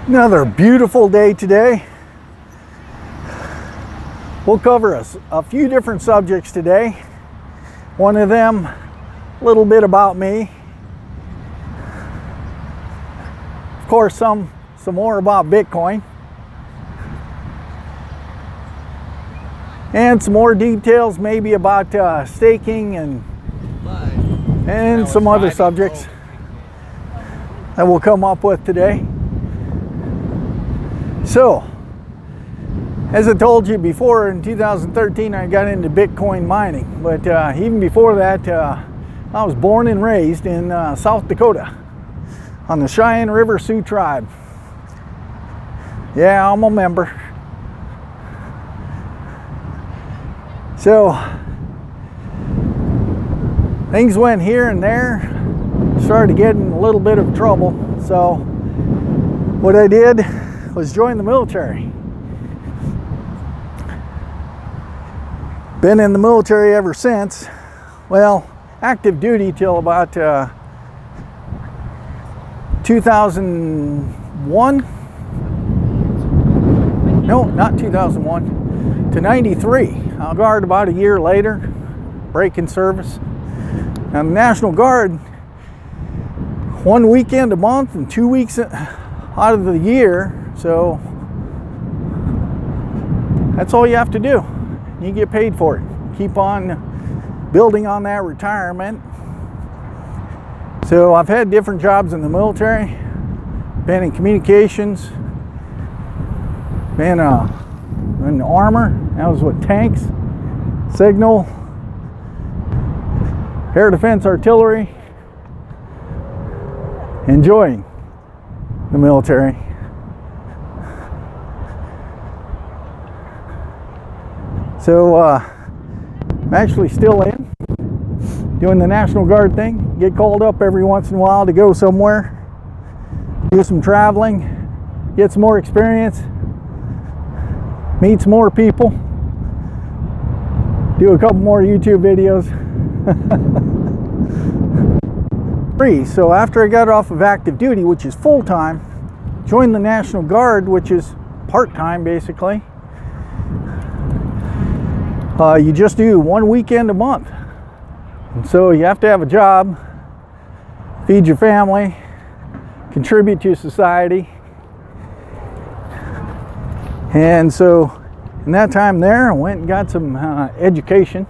Another beautiful day today. We'll cover a few different subjects today. One of them, a little bit about me. Of course, some more about Bitcoin. And some more details maybe about staking and some other subjects that we'll come up with today. So, as I told you before, in 2013 I got into Bitcoin mining, but even before that I was born and raised in South Dakota on the Cheyenne River Sioux tribe. Yeah, I'm a member. So things went here and there, started getting a little bit of trouble. So what I did was join the military. Been in the military ever since. Well, active duty till about 2001. No, not 2001. To 93. I'll guard about a year later, break in service. Now the National Guard, 1 weekend a month and 2 weeks out of the year, so that's all you have to do. You get paid for it. Keep on building on that retirement. So I've had different jobs in the military, been in communications, been in armor, that was with tanks, signal, air defense artillery. Enjoying the military. So I'm actually still in, doing the National Guard thing. Get called up every once in a while to go somewhere, do some traveling, get some more experience, meet some more people, do a couple more YouTube videos. So after I got off of active duty, which is full-time, joined the National Guard, which is part-time basically. You just do 1 weekend a month. And so you have to have a job, feed your family, contribute to society. And so in that time there, I went and got some education.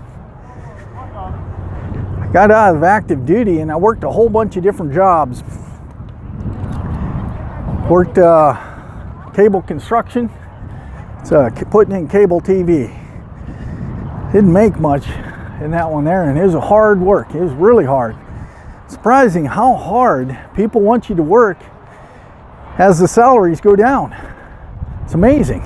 I got out of active duty and I worked a whole bunch of different jobs. Worked cable construction, so putting in cable TV. Didn't make much in that one there, and it was a hard work. It was really hard. Surprising how hard people want you to work as the salaries go down. It's amazing.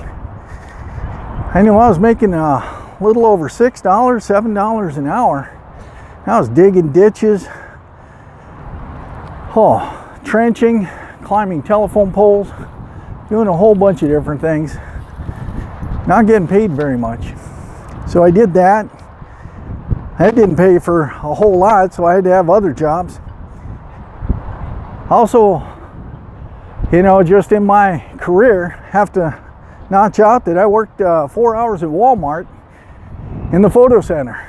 I knew I was making a little over $6, $7 an hour. I was digging ditches, trenching, climbing telephone poles, doing a whole bunch of different things. Not getting paid very much. So I did that. That didn't pay for a whole lot, so I had to have other jobs. Also, just in my career, have to notch out that I worked 4 hours at Walmart in the photo center.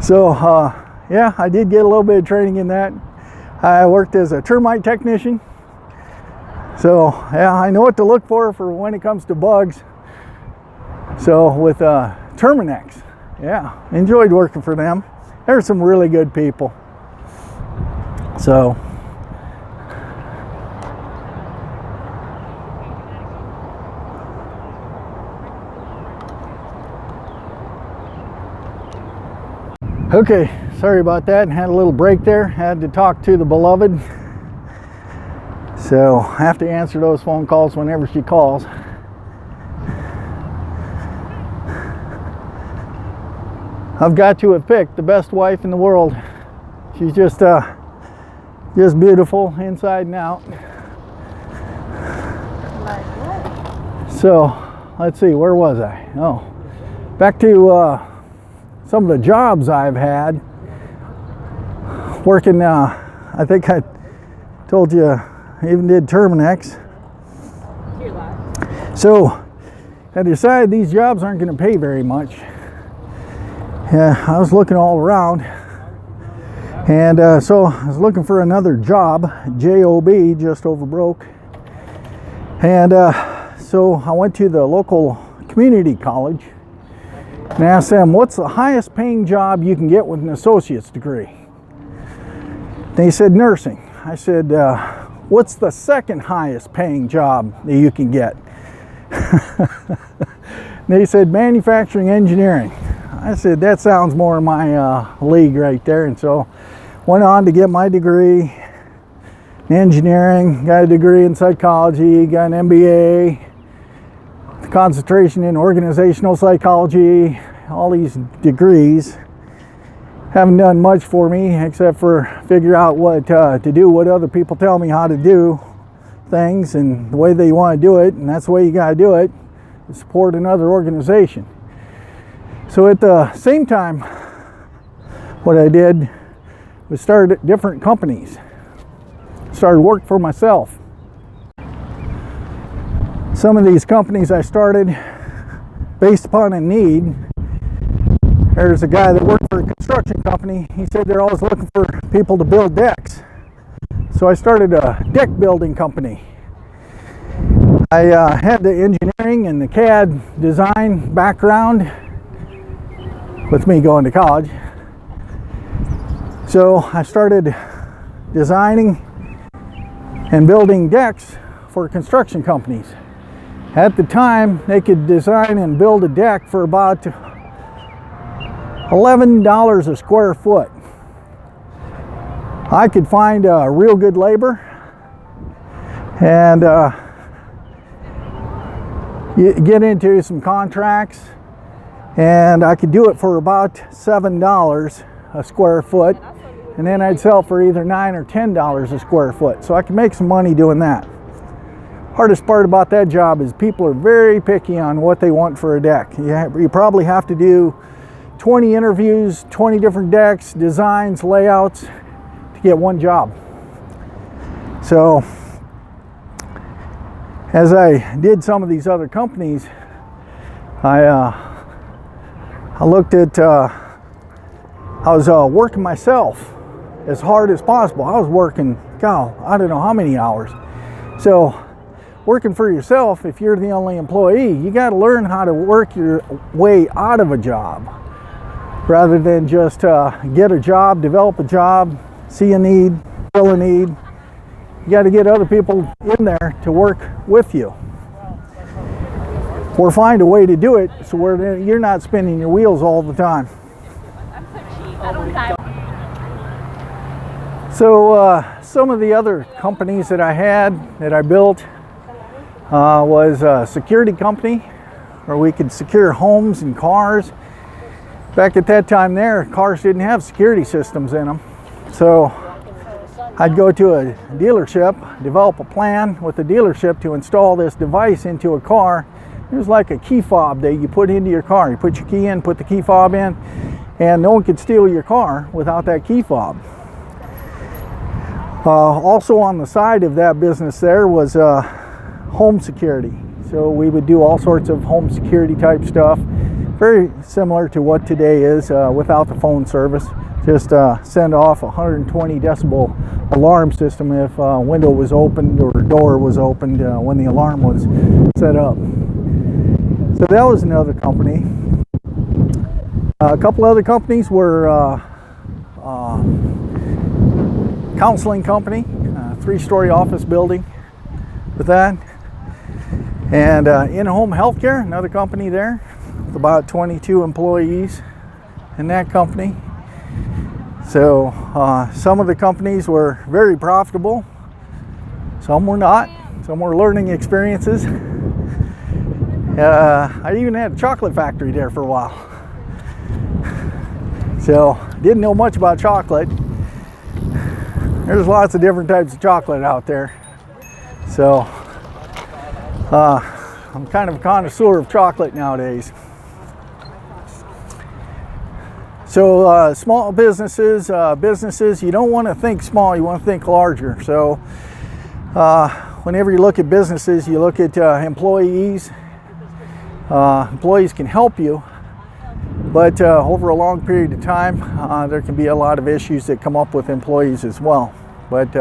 So, yeah, I did get a little bit of training in that. I worked as a termite technician. So, yeah, I know what to look for when it comes to bugs. So with Terminex, yeah, enjoyed working for them. They're some really good people. So okay, sorry about that. Had a little break there. Had to talk to the beloved. So I have to answer those phone calls whenever she calls. I've got to have picked the best wife in the world. She's just beautiful inside and out. Like what? So, let's see, where was I? Oh, back to some of the jobs I've had. Working, I think I Told you I even did Terminex. So I decided these jobs aren't going to pay very much. Yeah, I was looking all around, and so I was looking for another job, J-O-B, just over broke. And so I went to the local community college and asked them, what's the highest paying job you can get with an associate's degree? They said nursing. I said, what's the second highest paying job that you can get? They said manufacturing engineering. I said, that sounds more in my league right there. And so went on to get my degree in engineering, got a degree in psychology, got an MBA, concentration in organizational psychology, all these degrees. Haven't done much for me except for figure out what to do, what other people tell me how to do things and the way they want to do it, and that's the way you got to do it, to support another organization. So at the same time, what I did was started different companies. Started work for myself. Some of these companies I started based upon a need. There's a guy that worked for a construction company. He said they're always looking for people to build decks. So I started a deck building company. I had the engineering and the CAD design background with me going to college. So I started designing and building decks for construction companies. At the time, they could design and build a deck for about $11 a square foot. I could find real good labor and get into some contracts, and I could do it for about $7 a square foot, and then I'd sell for either $9 or $10 a square foot. So I could make some money doing that. Hardest part about that job is people are very picky on what they want for a deck. You probably have to do 20 interviews, 20 different decks, designs, layouts to get one job. So as I did some of these other companies, I looked at, I was working myself as hard as possible. I was working, God, I don't know how many hours. So working for yourself, if you're the only employee, you got to learn how to work your way out of a job rather than just get a job, develop a job, see a need, fill a need. You got to get other people in there to work with you, or find a way to do it so where you're not spinning your wheels all the time. So some of the other companies that I had, that I built, was a security company where we could secure homes and cars. Back at that time there, cars didn't have security systems in them. So I'd go to a dealership, develop a plan with the dealership to install this device into a car. It was like a key fob that you put into your car. You put your key in, put the key fob in, and no one could steal your car without that key fob. Also on the side of that business there was home security. So we would do all sorts of home security type stuff, very similar to what today is without the phone service. Just send off a 120 decibel alarm system if a window was opened or door was opened when the alarm was set up. So that was another company. A couple other companies were counseling company, 3-story office building with that. And in-home healthcare, another company there with about 22 employees in that company. So some of the companies were very profitable, some were not, some were learning experiences. I even had a chocolate factory there for a while. So didn't know much about chocolate. There's lots of different types of chocolate out there. So I'm kind of a connoisseur of chocolate nowadays. So small businesses, you don't want to think small, you want to think larger. So whenever you look at businesses, you look at employees. Employees can help you, but over a long period of time, there can be a lot of issues that come up with employees as well. But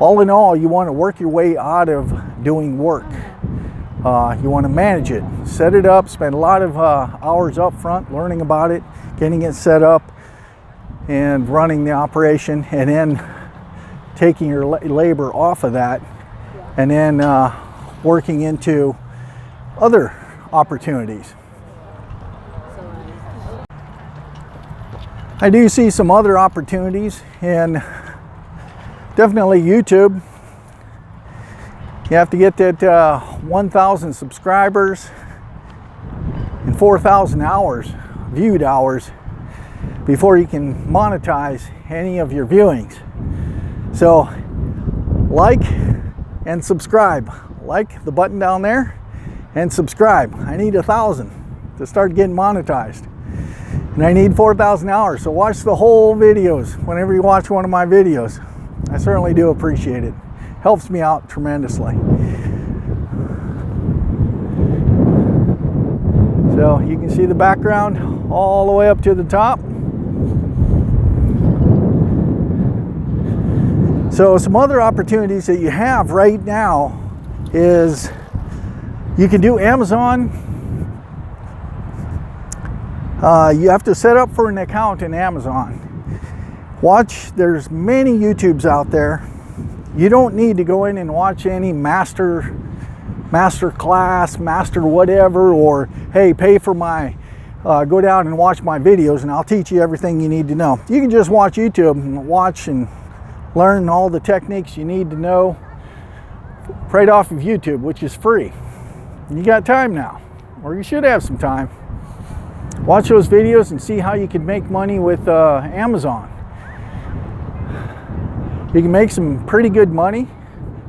all in all, you want to work your way out of doing work. You want to manage it, set it up, spend a lot of hours up front learning about it, getting it set up and running the operation, and then taking your labor off of that, and then working into other opportunities. I do see some other opportunities in definitely YouTube. You have to get that 1,000 subscribers and 4,000 hours, viewed hours, before you can monetize any of your viewings. So like and subscribe. Like the button down there and subscribe. I need 1,000 to start getting monetized. And I need 4,000 hours. So watch the whole videos whenever you watch one of my videos. I certainly do appreciate it. Helps me out tremendously. So you can see the background all the way up to the top. So some other opportunities that you have right now is you can do Amazon. You have to set up for an account in Amazon. There's many YouTubes out there. You don't need to go in and watch any master class, master whatever, or hey, pay for my, go down and watch my videos and I'll teach you everything you need to know. You can just watch YouTube and watch and learn all the techniques you need to know right off of YouTube, which is free. And you got time now, or you should have some time. Watch those videos and see how you can make money with Amazon. You can make some pretty good money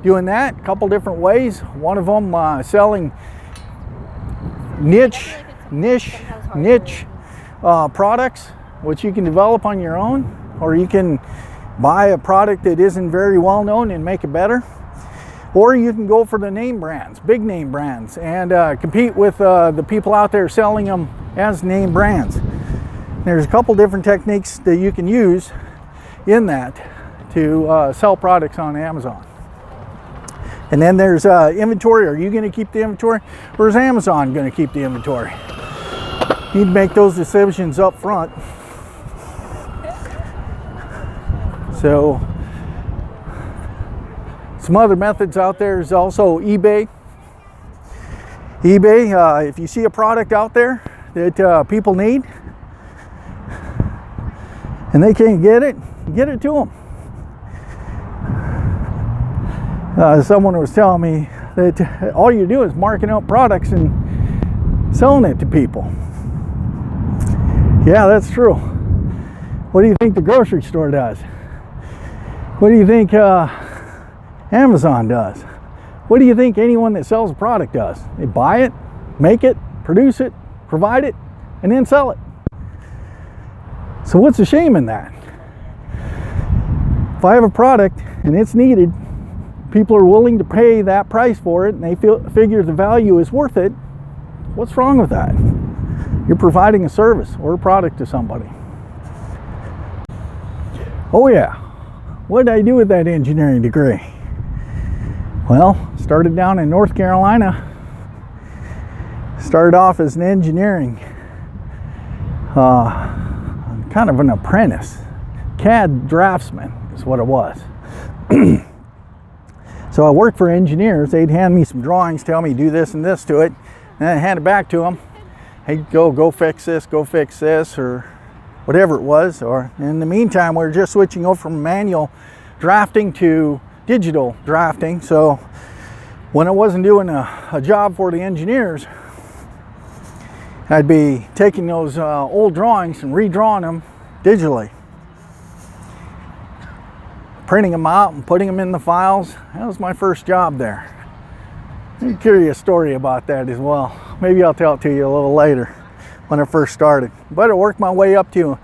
doing that a couple different ways. One of them selling niche products, which you can develop on your own, or you can buy a product that isn't very well known and make it better. Or you can go for the name brands, big name brands, and compete with the people out there selling them as name brands. There's a couple different techniques that you can use in that to sell products on Amazon. And then there's inventory. Are you going to keep the inventory, or is Amazon going to keep the inventory? You need to make those decisions up front. So some other methods out there is also eBay. eBay, if you see a product out there that people need and they can't get it to them. Someone was telling me that all you do is marking out products and selling it to people. Yeah, that's true. What do you think the grocery store does? What do you think Amazon does? What do you think anyone that sells a product does? They buy it, make it, produce it, provide it, and then sell it. So what's the shame in that? If I have a product and it's needed, people are willing to pay that price for it, and they figure the value is worth it, what's wrong with that? You're providing a service or a product to somebody. Oh yeah, what did I do with that engineering degree? Well, started down in North Carolina. Started off as an engineering, kind of an apprentice. CAD draftsman is what it was. So I worked for engineers. They'd hand me some drawings, tell me do this and this to it, and I'd hand it back to them. Hey, go fix this, or whatever it was. Or in the meantime, we were just switching over from manual drafting to digital drafting. So when I wasn't doing a job for the engineers, I'd be taking those old drawings and redrawing them digitally, printing them out and putting them in the files. That was my first job there. I'm curious story about that as well. Maybe I'll tell it to you a little later. when I first started. But I worked my way up to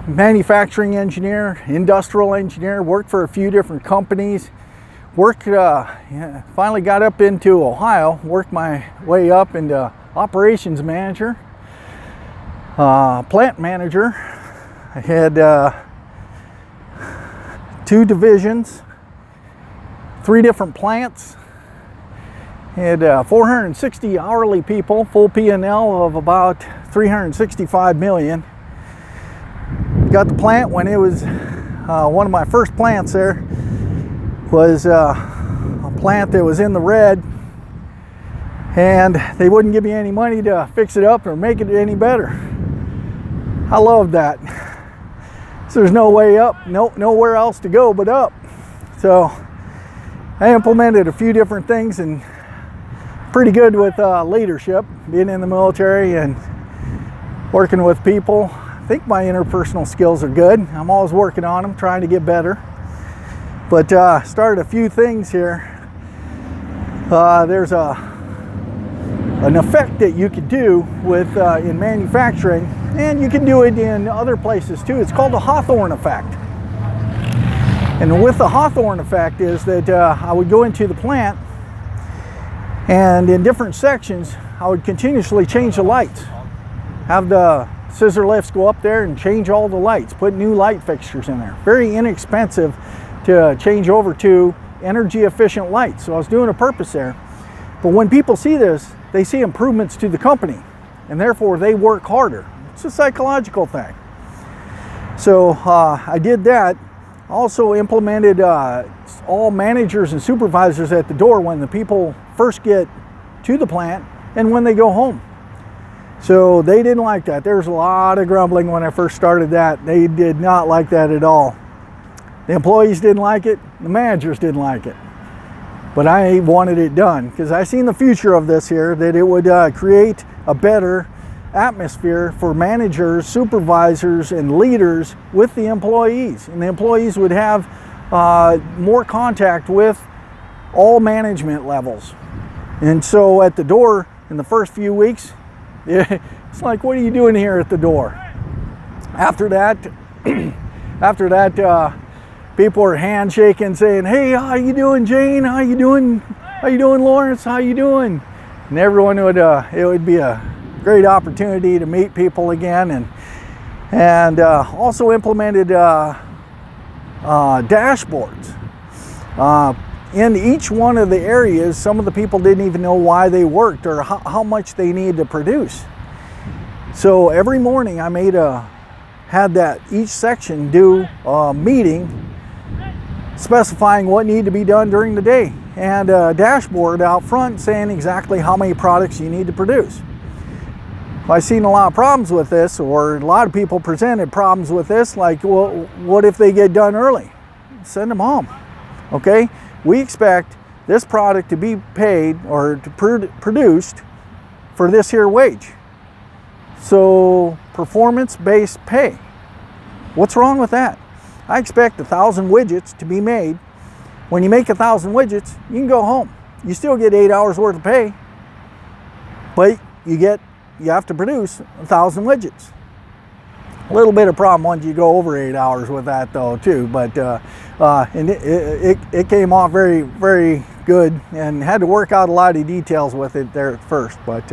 manufacturing engineer, industrial engineer, worked for a few different companies. Finally got up into Ohio, worked my way up into operations manager, plant manager. I had 2 divisions, 3 different plants. Had 460 hourly people, full P&L of about 365 million. Got the plant when it was one of my first plants there was a plant that was in the red, and they wouldn't give me any money to fix it up or make it any better. I loved that. So there's no way up, nowhere else to go but up. So I implemented a few different things, and pretty good with leadership, being in the military and working with people. I think my interpersonal skills are good. I'm always working on them, trying to get better. But started a few things here. There's an effect that you could do with in manufacturing, and you can do it in other places too. It's called the Hawthorne effect. And with the Hawthorne effect is that I would go into the plant, and in different sections, I would continuously change the lights. Have the scissor lifts go up there and change all the lights, put new light fixtures in there. Very inexpensive to change over to energy efficient lights. So I was doing a purpose there. But when people see this, they see improvements to the company, and therefore they work harder. It's a psychological thing. So I did that. Also implemented all managers and supervisors at the door when the people first get to the plant and when they go home. So they didn't like that. There was a lot of grumbling when I first started that. They did not like that at all. The employees didn't like it, the managers didn't like it. But I wanted it done because I seen the future of this here, that it would create a better atmosphere for managers, supervisors, and leaders with the employees. And the employees would have more contact with all management levels. And so at the door in the first few weeks, it's like, what are you doing here at the door? After that, people were handshaking, saying, "Hey, how you doing, Jane? How you doing? How you doing, Lawrence? How you doing?" And everyone would, it would be a great opportunity to meet people again, and also implemented dashboards. In each one of the areas, some of the people didn't even know why they worked or how much they needed to produce. So every morning I had that each section do a meeting specifying what needed to be done during the day, and a dashboard out front saying exactly how many products you need to produce. I've seen a lot of problems with this, or a lot of people presented problems with this, like, well, what if they get done early? Send them home. Okay? We expect this product to be paid or to produced for this here wage. So performance-based pay. What's wrong with that? I expect 1,000 widgets to be made. When you make 1,000 widgets, you can go home. You still get 8 hours worth of pay, but you have to produce 1,000 widgets. A little bit of problem once you go over 8 hours with that though too, but and it came off very, very good, and had to work out a lot of details with it there at first. But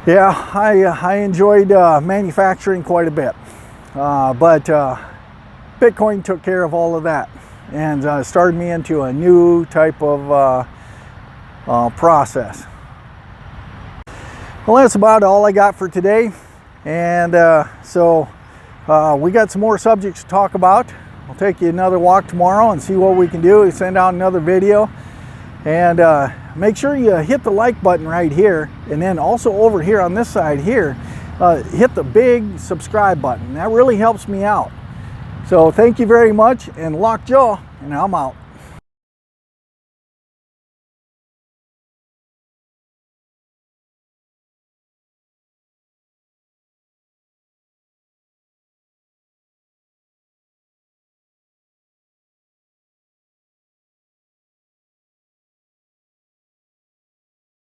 yeah, I enjoyed manufacturing quite a bit, but Bitcoin took care of all of that and started me into a new type of process. Well, that's about all I got for today. And so we got some more subjects to talk about. I'll take you another walk tomorrow and see what we can do. We send out another video. And make sure you hit the like button right here. And then also over here on this side here, hit the big subscribe button. That really helps me out. So thank you very much, and lockjaw, and I'm out.